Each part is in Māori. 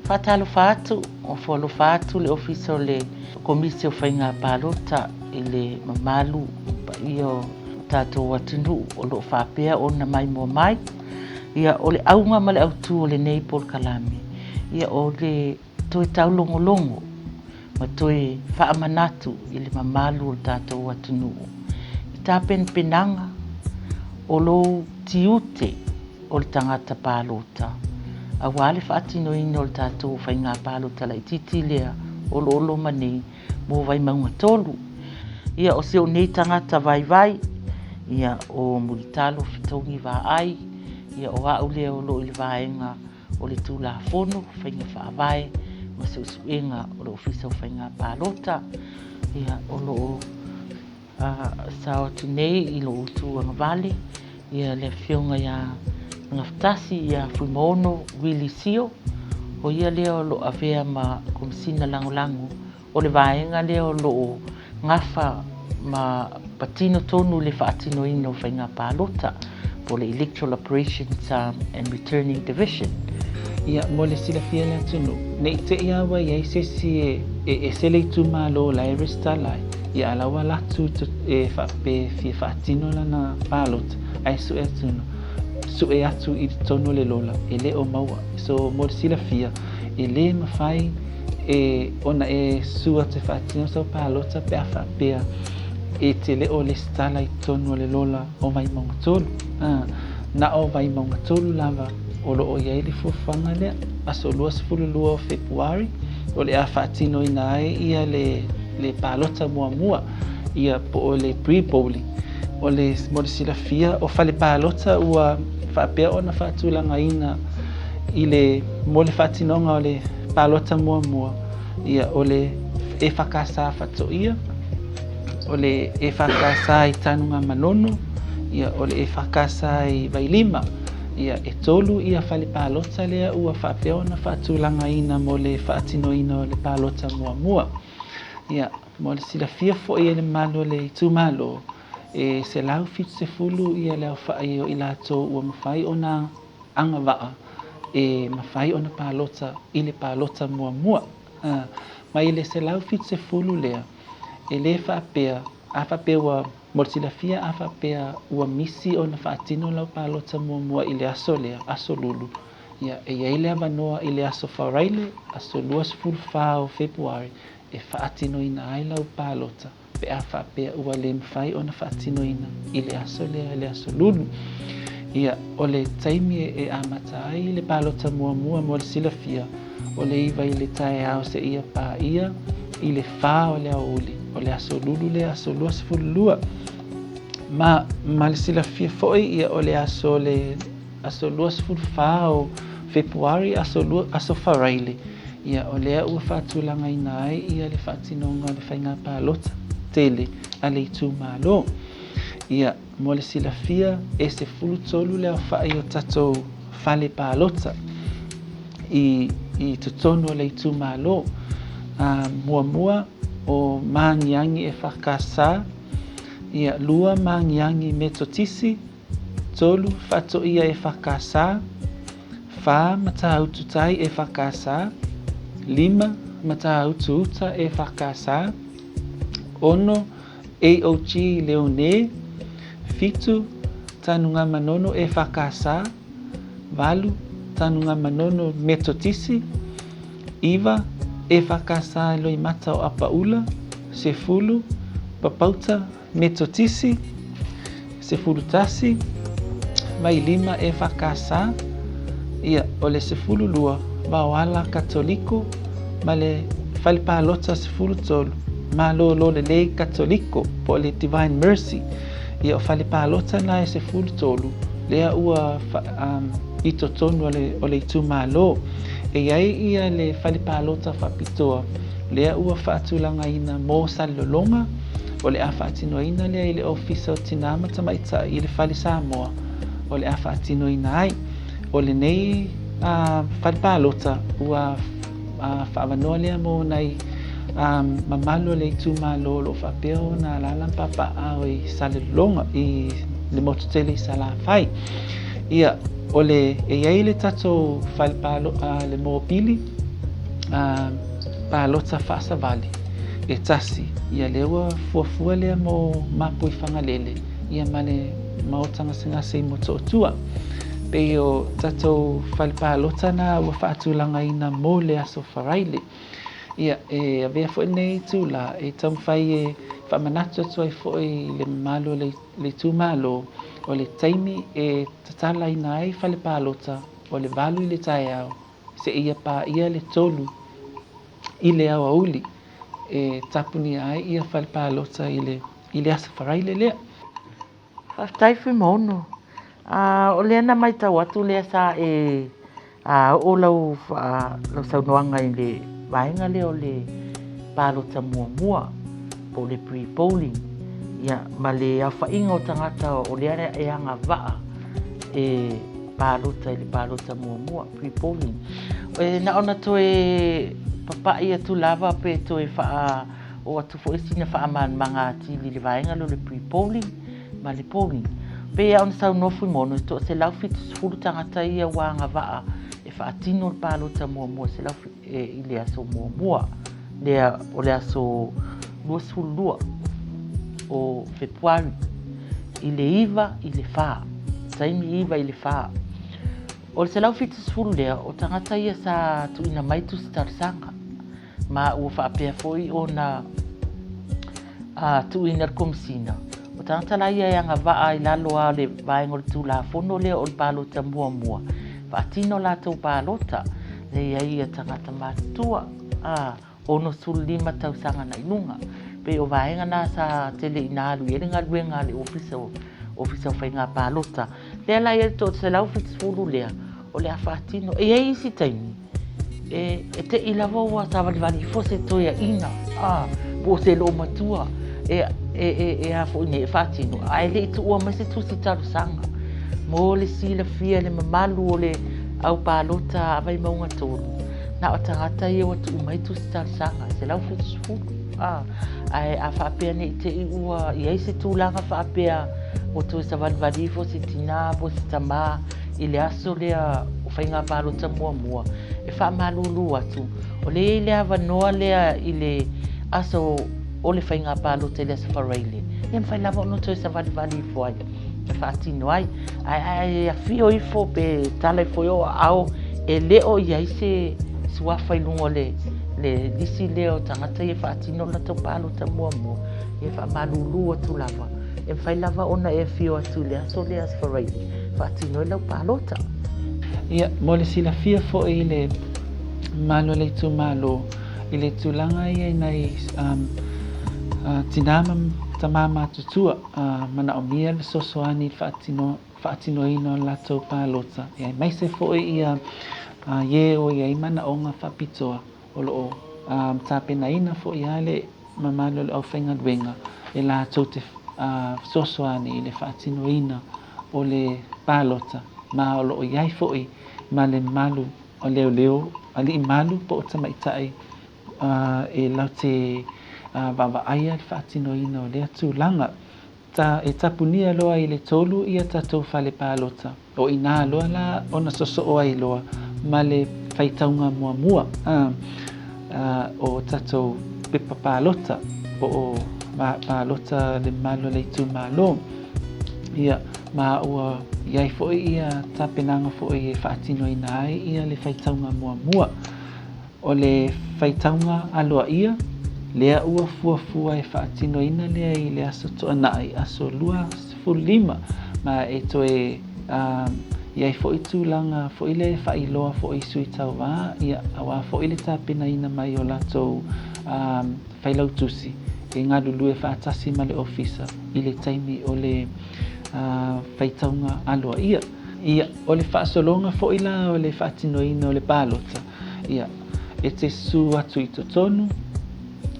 Fatalo fatu o folo fatu le ofisa le komisio fainga palota ile mamalu pa io tato watinu o lo fapea ona mai mo mai ia ole aunga male autu ole nei por kalami ia ole toi tau longo longo ma toi faamanatu ile mamalu o tato watinu tapen penanga o lo tiute o le tangata palota a wale fatino ino le tato fainga palota la ititi lea o lo mani mo Vaimauga tolu ia o se o nei tangata vai ia o mulitalo fitongi va ai ia o au lea o lo ile vaenga o le tula fono fainga faavae ma se usuenga o lo ofisa o fainga palota ia o lo sao tinei i lo utu anga vale ia le fionga ia ngaftasi ia fuimono wili sio o ia lea o lo avea ma komisina lango o le vaenga lea o lo ngafa ma patino tonu le faatino ino fainga palota po le Electoral Operations and Returning Division. Ia mo le sila fia le tunu. Ne te ia wa ia sesi e sele tu malo la resta lai. Ia ala wala tu e fa pe fi faatino la na palota. Ai su e tunu. Su e atu I tonu le lola. Ele o maua. So mo le sila fia ele mafai e ona e sua te faatino sa palota pe afa pe e te le o le stala I tonu le lola o Vaimauga tolu. Na o Vaimauga tolu lava o lo o iai le fufanga lea aso 22 Februari o le a faatino ina ai ia le palota mua ia po o le pre-polling o le modisila fia o fale palota ua faapea ona faatulanga ina I le mo le faatinonga o le palota mua ia o le e fakasa fatoia o le e fakasa I tanunga manono ia o le e fakasa I vailima ia e tolu ia fale palota lea ua faapea ona faatulanga ina mo le faatino ina o le palota mua ia mo le silafia foʻi le malo le tumalo e se lau fitu se fulu ia le faai o I latou ua mafai ona agavaa e mafai ona palota I le palota mua ma I le se lau fitu se fulu lea e le faapea a faapea ua mo le silafia a faapea ua misi ona faatino lau palota mua I le aso lea aso lulu ia e iai le avanoa I le aso faraile aso 24 Februari e faatino ina ai lau palota pe a faapea ua le mafai ona faatino ina I le aso lea le aso lulu ia o le taimi e amata ai le palota mua mo le silafia o le iva I le tae ao se ia paia I le fa o le auli o le aso lulu le aso 22 ma le silafia foʻi ia o le aso 24 Februari aso faraile ia o lea ua faatulaga ina ai ia le faatinoga o le faiga palota tele a le itumālō ia mo le silafia e se fulutolu le afaʻi o tatou fale palota I totonu o le itumālō muamua o magiagi e fakasā ia 2 magiagi me totisi 3 faatoʻia e fakasā 4 matahaututai e fakasā 5 matahautuuta e fakasā 6 AOG Leone 7 tanunga manono e fakasā 8 tanunga manono me totisi 9 e fakasā loimata o apaula 10 papauta me totisi 10 tasi mai 5 e fakasā ia o le 12 vaoala katoliko ma le fale palota 13 malo le lei katoliko po le Divine Mercy ia o fale palota na e 13 lea ua I totonu o le itumālō e iai ia le fale palota faapitoa lea ua faatulaga ina mo salilologa o le a faatinoina lea I le ofisa o tinama tamaitaʻi I le fale Samoa o le a faatinoina ai o lenei fale palota ua faavanoa lea mo nai mamalo le itumālō loo faapea ona lala papaʻao I salilologa I le mototele I salafai ia o le e iai le tatou fale le mobili palota whaasawali e tasi ia lewa fuafua lea mo mapu I whangalele ia male maotanga singase mo tootua pe o tatou palota na ua whaatulanga ina mo le aso wharaile ia e avea fo nei tula e taumwhai e whamanatu atu ai fo le malo le tūmalo o le taimi e tatala ina ai whale palota o le valu I le tae au se ia pa ia le tolu I le awa uli e tapuni ai ia whale palota I le asa wharaile lea. Whaftai whi mono. O lea na mai tau atu lea sa o lau saunoanga I le vaenga leo le palota mua po le pre-polling. Ia, ma le au whainga o tangata o lea e anga vaa e palota I le palota mua pre-polling. Na ona toe papa ia tu lava pe toe wha o atu fo esina wha aman manga tili le vaenga lo le pre-polling ma le polling. Pe ona sau nofu mono to se lau fitu sfuru tangata ia wanga vaa e wha atino le palota mua se lau I le aso mua lea o le aso lua o Februari I le iwa I le wha taimi iwa I le wha o le se lau fitu sfuru lea o tangata ia sa tu ina maitu starsanga ma ua whaapea foi o na tu ina komisina o tangata la ia yanga vaa I lalo a le vaenga le tu la fono lea o le palota mua whaatino la tau palota le ia tangata matua ono sulu 5 tausanga na inunga pe o vaenga na sa tele inalu ia ngā luenga le ofisa o whainga palota lea la ia to se lau fitu lea o le awhaatino e ia isi taimi e te ilava ua tawaliwali fo se toia ina po se lo matua e a fo ne whaatino ai le itu ua mai se tusi tarusanga mo le sila fia le mamalu o le au palota a Vaimauga tolu na o tangata ia watu umai tusi tarusanga se lau fitu ai a whaapea ne te I ua I eise tūlanga whaapea o tui sa walwali fo se tina po se tama I le aso lea o whainga palota mua e wha malulu atu o le lea wanoa lea I le aso o le whainga palota lea sa wharaile e mwhai lava ono tui sa walwali fo ai e wha atino ai a fio I fo pe tala I fo yo au e leo I eise suafa I lungo le disi leo tangata e wha atino la tau palota mua e wha malulu atu lava e mwhai lava ona e fio atu lea so lea sa wharaile wha atino lau palota ia mo le sila fia fo I le malo le tu malo I le tulanga ia nei tinama tamama tutua mana o mia le sosoani whaatino ino la tau palota ia mai se fo ia ye o ia mana o ngā whapitoa o loo tapena ina fo ia le mamalo le au whainga duenga e la tau te sosoani I le whaatino ina o le palota ma o loo iai fo I ma le malu o leo ali malu po o tamaitai e lau te wawaaya le whaatino ina o lea tūlanga e tapunia loa I le tolu ia tatou whale palota o ina loa la ona soso o ai loa ma le whaitaunga mua o tatou pepa palota o palota le malo le tu malo ia ma ua iai fo ia tapenanga fo I whaatino ina ai ia le whaitaunga mua o le whaitaunga aloa ia lea ua fuafua e whaatino ina lea I le aso toa nai aso 2.5 ma e toe iai fo I tūlanga fo I le whailoa fo I sui tau wā ia awa fo I le tapena ina mai o latou whailau tusi e ngā lulu e whaatasi ma le ofisa I le taimi o le whaitaunga aloa ia o le whaasolonga fo I la o le whaatino ina o le palota ia e te su atu I totonu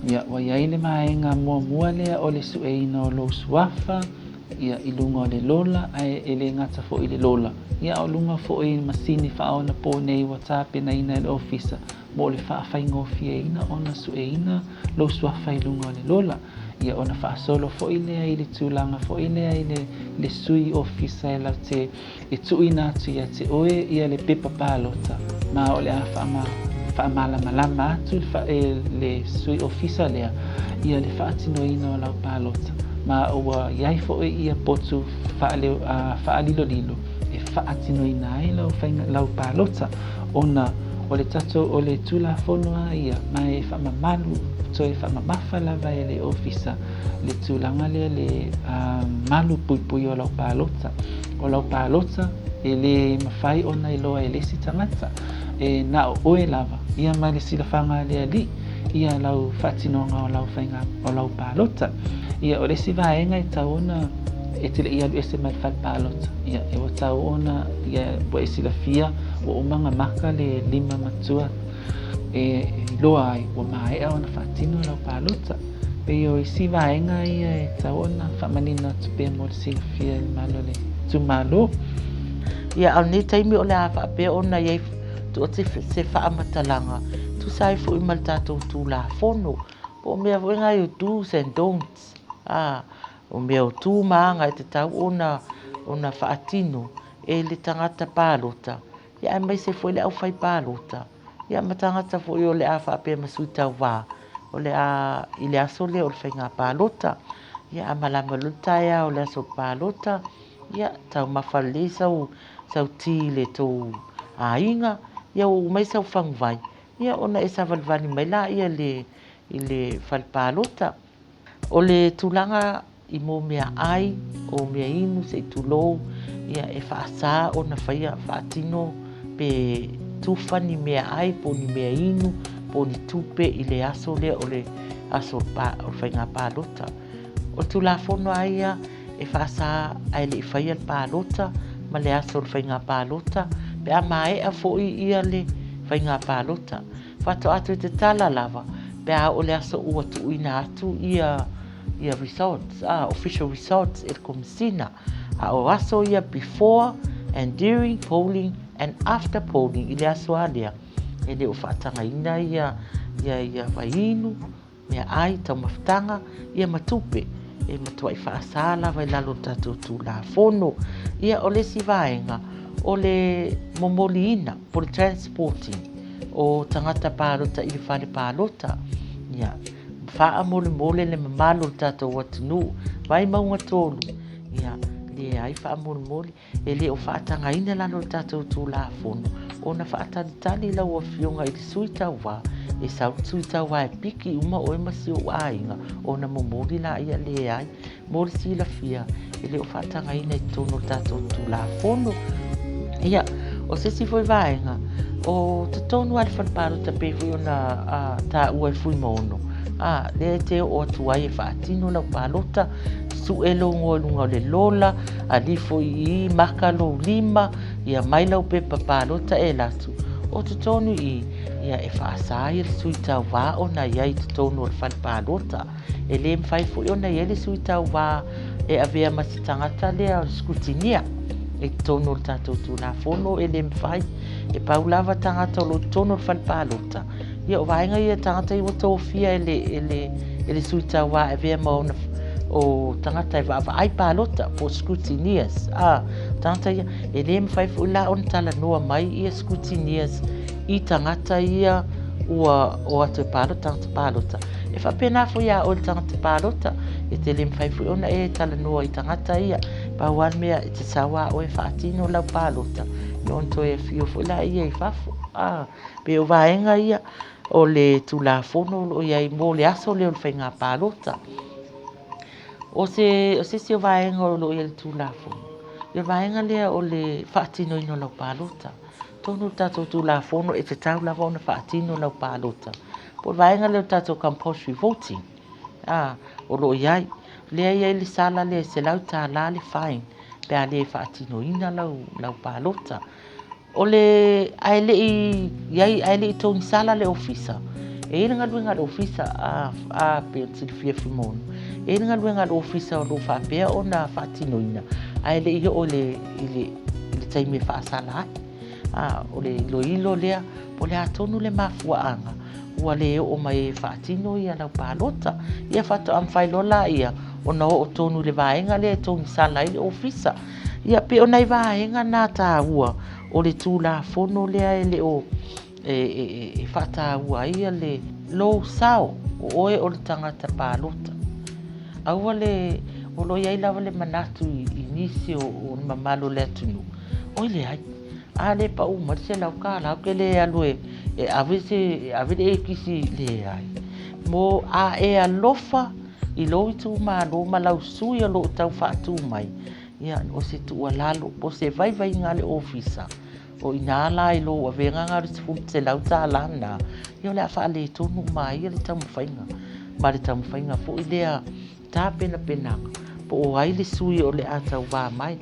ia wa iai le maenga mua lea o le sueina o lo suafa ia I lunga o le lola ai e le ngata fo I le lola ia o lunga fo I masini whaona po nei wa tāpena ina le ofisa mo le whaaffaingofia ina ona sueina lo suafa I lunga o le lola ia ona whaasolo fo I lea I le tūlanga fo I lea I le sui ofisa e lau te e tuina atu ia te oe ia le pepa palota ma o le whaamalama atu le sui ofisa lea ia le whaatinoina o lau pālota. Ma ua iai fo ia potu whaalilo e whaatinoina ai lau pālota ona o le tato o le tula whonua ia mai whaamamalu to e whaamamafa lava e le ofisa le tūlanga lea le malu puipui o lau pālota. O lau pālota e le mawhai ona iloa e lesi tangata e na oe lava ia mai le silafanga lea li ia lau whatinonga o lau whainga o lau pālota ia o lesi vaenga i tau ona e tile ia lu ese mai whal pālota ia e o tau ona ia bo e silafia o umanga maka le 5 matua e loa ai o mai ona whatino lau pālota pe o isi vaenga ia e tau ona whamanina tupe mo le silafia i malo le tumalo ia au ni taimi o le a whaapea ona iei tu o te se whaamatalanga tu sai fu i mal tātou tū la whono po mea wenga i o do's and don'ts o mea o tū maanga e te tau ona whaatino e le tangata pālota ia ai mai se fo le au whai pālota ia ma tangata fo i o le a whaapea masui tau wā o le a i le aso le o le whainga pālota ia a malama lutaia o le aso pālota ia tau mawhale sau ti le tō ainga ia o mai sau whangu vai ia ona e savalvani mai la ia i le whalpālota o le tūlanga i mō mea ai o mea inu se i tūlou ia e whaasā ona whaia whaatino pe tūwhani mea ai po ni mea inu po ni tupe i le aso le o le aso o whainga pālota o tūla whono aia e whaasā ai le i whaia pālota ma le aso le whainga pālota pe a mai a fo i ia le whainga pālota whato atu te tala lava pe a o le aso ua tu ina atu ia results official results e komisina a o aso ia before and during polling and after polling i le aso alea e le o whaatanga ina ia wainu mea ai tau mawhtanga ia matupe e matua i whaasala vai lalo tātou tū la whono ia o le si vaenga o le momoli ina po le transporting o tangata pālota i le whare pālota ia whaa mole le mamalo tātou watinu Vaimauga tolu ia le ai whaa mole e le o whaatanga ina lalo tātou tū la whono o na whaatalitali lau a fionga i le sui tau wā e sau sui tau wā e piki uma o e masi o ainga o na momoli la ia le ai mole si la fia e le o whaatanga ina i tono tātou tū la whono ia o se si foi vaenga o te tonu ali whanpālota pe fui ona tā ua e fui maono le te o atu ai e whaatino lau pālota su e longo lunga le lola a li foi i maka lo 5 ia mai lau pepa pālota e latu o te tonu ia e whaasai le sui tau wā ona iai te tonu o le whanpālota e le mwhai foi ona iai le sui tau wā e avea masitangata lea o skutinia e tono le tātou tū la whono e le mwhai e paulava tangata o lo tono le whanpālota ia o vaenga ia tangata i wata ofia e le sui tau wā e vea maona o tangata e wāwa ai pālota for scrutineers tangata ia e le mwhai fu la on tala noa mai ia scrutineers i tangata ia ua o atu e pālota tangata pālota e whapena fu ia o le tangata pālota e te le mwhai fu ona e tala noa i tangata ia pauan mea te sawa o e whaatino lau pālota non to e fio fu la ia i whafu pe o vaenga ia o le tula fono o ia i mo le aso le o le whainga pālota o se si o vaenga o lo ia le tula fono le vaenga lea o le whaatino ino lau pālota tonu tātou tula fono e te tau lava o na whaatino lau pālota po vaenga leo tātou compulsory voting o lo iai lea iai le sala lea se lau tā la le fine pe a le whaatino ina lau pālota o le aile i tōni sala le ofisa e ina ngalue le ofisa pe tilfia fimono e ina ngalue le ofisa o lo whapea o na whaatino ina aile i o le taime whaasala o le ilo lea po le atonu le mafuaanga ua le o mai whaatino ia lau pālota ia whato am whailola ia ona o tonu le vaenga le tōni sala i le ofisa ia pe o nei vaenga nā tā ua o le tūla fono lea e le o e whātāua ia le lou sao o oe o le tangata pālota. Aua le o lo iai lawa le manatu I nisi o mamalo le atunu. Oi le ai. A le pa uma se lau ka lau ke le alu e avise e kisi le ai. Mo a e alofa I lo tu ma lo ma lau sui o lo tau whaatu mai. Ia o se tu alalo o se vai ngā le ofisa. O ina la I lo a venga ngā risifu se lau ta lana. Ia le a wha le tonu mai ia le tamu whainga. Ma le tamu whainga fo I lea ta pena po o ai le sui o le atau wā mai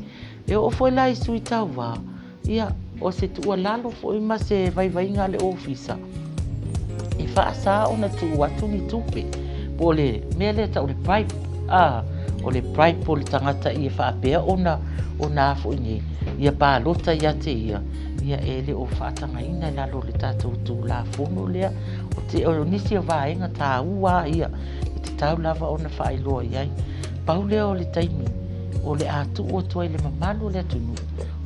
e o foi lai sui tau wā ia o se tua lalo foi ma se vai ngā le ofisa I whaasa o na tu watu ni tupe po le mea le ta o le pipe o le pipe o le tangata I whaapea o na fo inye ia pālota ia te ia e le o whaatanga ina lalo le tātou tu la fono lea o nisi o vāenga tā ua ia tau lava ona whaailoa iai. Pau leo le taimi, o le atu o tuai le mamalo le atunu.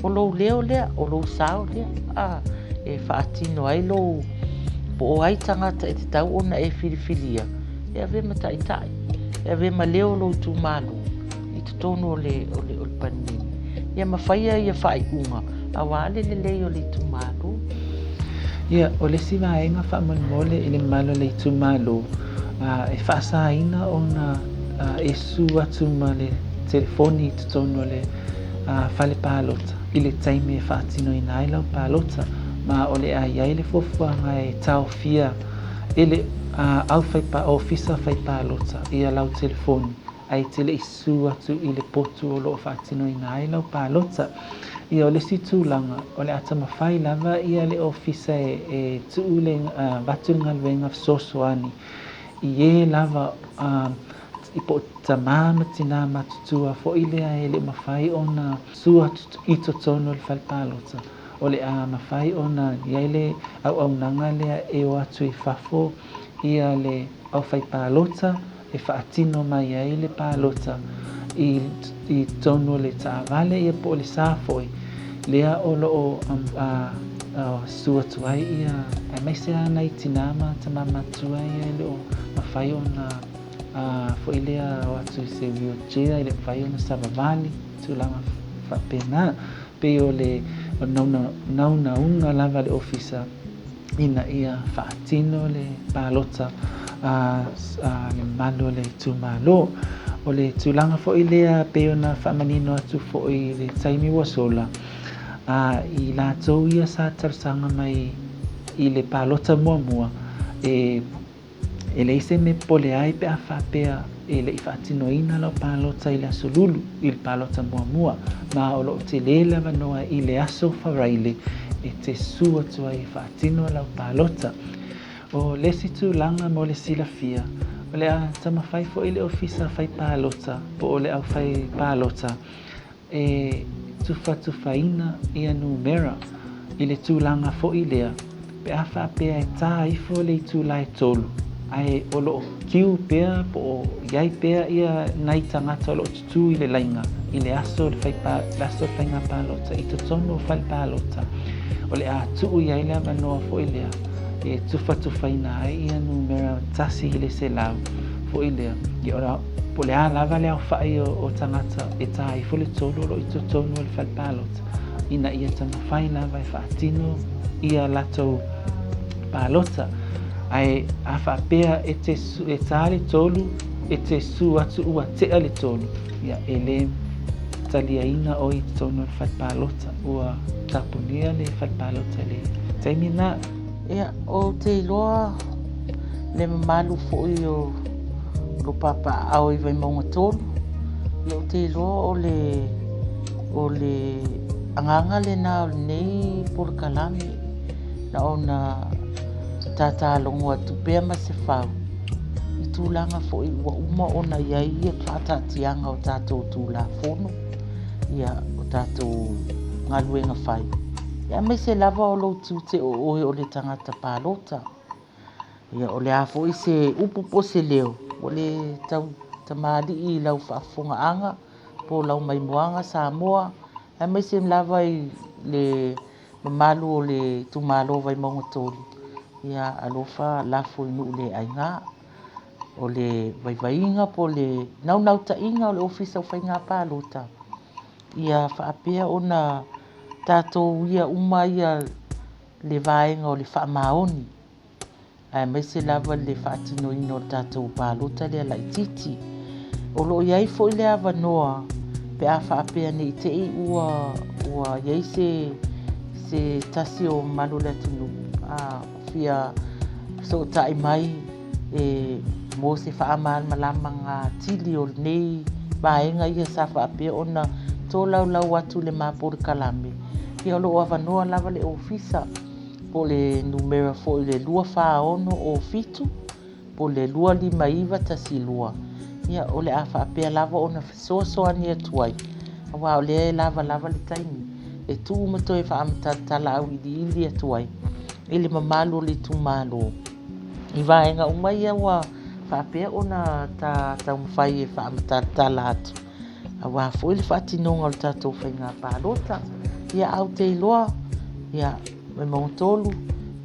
O lou leo lea, o lou sao lea. E whaatino ai lou, po o ai tangata e te tau ona e Filifiliga. E ave ma tai. E ave ma leo lou tu malo. I te tono o le panini. Ia mawhaia ia whaaiunga. Awale le leo le tu malo. Ia, o le siwa ainga whaamole I le malo le tu malo. E whaasaina o na e su atu ma le telefoni te tono le whale pālota I le taimi e whaatino I nai lau pālota ma o le ai le fofuanga e tau fia e le au ofisa whai pālota I lau telefoni ai te le isu atu I le potu o lo whaatino I nai lau pālota Ia o le situlanga o le atama whai lava ia le ofisa e tuu le watu ngalwenga sosoani I lava I po tamama tina matutua fo ilea e le mawhai ona sua I totono le whalpalota o le mawhai ona iaile au nanga lea e o atu I whafo ia le au whaipalota e whaatino mai ai le palota I tono le taavale ia po le safoi lea o loo sua tuai ia ai mai se ana I tinama tamama tuai ia le o mawhai ona fo ilea o atu se wheelchair I le mawhai ona savavali tulanga whapena pe o le nauna unga lava le ofisa ina ia whaatino le palota le malo le tumalo o le tulanga fo ilea pe ona whamanino atu fo I le taimi wasola I la tau ia sa tarsanga mai I le palota mua e le ise me pole ai pe a whapea e le whaatino ina lau palota I le asolulu I le palota mua ma o lo te lela wanoa I le aso wharaile e te sua tua I whaatino lau palota o le situ langa mo le silafia o le a tamawhai fo I le ofisa whai palota po o le au whai palota e tufaina ia numera I le tūlanga fo I lea pe a whapea e tā ifo le tūlai tolu ai o lo kiu pea po o iai pea ia nai tangata o lo tutu I le lainga I le aso le whainga palota I totono whai palota o le a tuu iai lea manoa fo I lea e tufaina ai ia numera tasi I le se lau fo I lea I ora po le a lava lea o whai o tangata e tā ifo le tolu lo I totono le whai palota ina ia tama whai lava e whaatino ia latou palota ai a whapea e tā le tolu e te su atu ua tea le tolu ia e le taliaina o I tono le whaipalota ua tapunia le whaipalota le taimina ia o te iloa le mamalu fo I o lo papa au I Vaimauga tolu ia o te iloa o le anganga le na o nei por kalami na ona tata longo atu pea ma se whau I tūlanga fo I ua uma ona iai ia whaatatianga o tātou tūla fono ia o tātou ngaluenga whai ia mai se lava o lau tūte o oe o le tangata pālota ia o le afo I se upu po se leo o le tau tamali I lau whaafonga anga po lau mai moanga Samoa ia mai se lava I le mamalu o le tumalo Vaimauga tolu ia alofa lafo inu le ainga o le vaivainga po le nau tainga o le ofisa o whainga pālota ia whaapea ona tātou ia uma ia le vaenga o le whaamaoni ai mai se lava le whaatino ino o tātou pālota le ala ititi o lo iai fo i le avanoa pe a whaapea nei te i ua iai se tasi o malu le tunu a fia so tai mai mo se whaamal malamanga tili o nei vaenga ia sa whaapea ona tō lau atu le mapore kalame ia lo avanoa lava le ofisa po le numera fo i le lua whaono o fitu po le lua lima iwa tasi lua ia o le a whaapea lava ona soani atuai awa o le lava le taimi e tu umato e whaamatala au ili atuai ili mamalu le tu malo i vaenga umai awa whaapea ona ta umwhai e whaamatala atu awa fo ili whaatinonga o tātou whainga pālota ia au te iloa ia me mautolu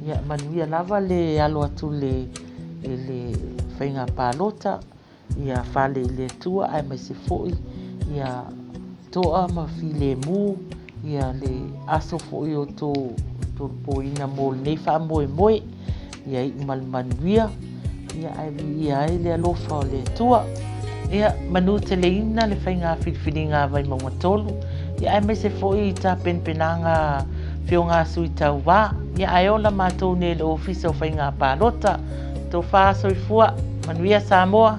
ia manuia lava le alo atu le whainga pālota ia whale le tua ai mai se foi ia toa ma file mu ia le aso foi o to poina mo le fa moe ia i manuia ia ai ia le alofa o le tua ia manu te leina le whainga Filifiliga Vaimauga tolu ia ai mai se foi ta penpenanga fionga sui tau wā ia ai ola mātou ne le ofisa o whainga pālota tō whā soifua manuia Samoa